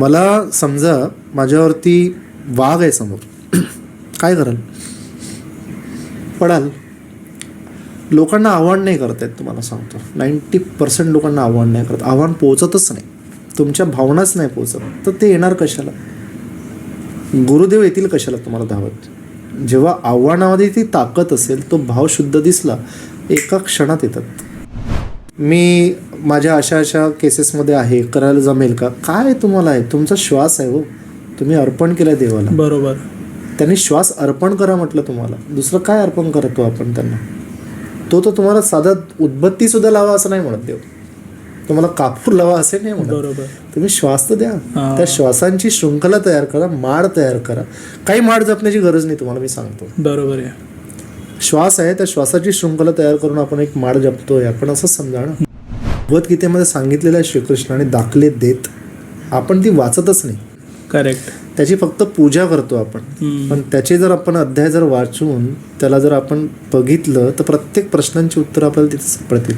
मला समजा माझ्यावरती वाघ आहे समोर, काय कराल? पडाल. लोकांना आव्हान नाही करत आहेत, तुम्हाला सांगतो 90% लोकांना आव्हान नाही करत. आव्हान पोचतच नाही, तुमच्या भावनाच नाही पोचत, तर ते येणार कशाला? गुरुदेव येतील कशाला तुम्हाला धावत? जेव्हा आव्हानामध्ये ती ताकद असेल, तो भाव शुद्ध दिसला, एका क्षणात येतात. मी माझ्या अशा केसेसमध्ये आहे, करायला जमेल का? काय तुम्हाला आहे, तुमचा श्वास आहे हो, तुम्ही अर्पण केलं देवाला. बरोबर. त्यांनी श्वास अर्पण करा म्हटलं तुम्हाला, दुसरं काय अर्पण करतो आपण त्यांना? तो तर तुम्हाला साधा उदबत्ती सुद्धा लावा असं नाही म्हणत देव, तुम्हाला कापूर लावा असे नाही म्हणत. बरोबर. तुम्ही श्वास तर द्या, त्या श्वासांची शृंखला तयार करा, माळ तयार करा. काही माळ जपण्याची गरज नाही तुम्हाला, मी सांगतो. बरोबर आहे. श्वास आहे, त्या श्वासाची शृंखला तयार करून आपण एक माळ जपतोय, आपण असं समजा ना. भगवद्गीतेमध्ये सांगितलेलं आहे श्रीकृष्णाने दाखले देत, आपण ती वाचतच नाही. करेक्ट. त्याची फक्त पूजा करतो आपण. पण त्याचे जर आपण अध्याय जर वाचून त्याला जर आपण बघितलं, तर प्रत्येक प्रश्नांची उत्तरं आपल्याला तिथे सापडतील.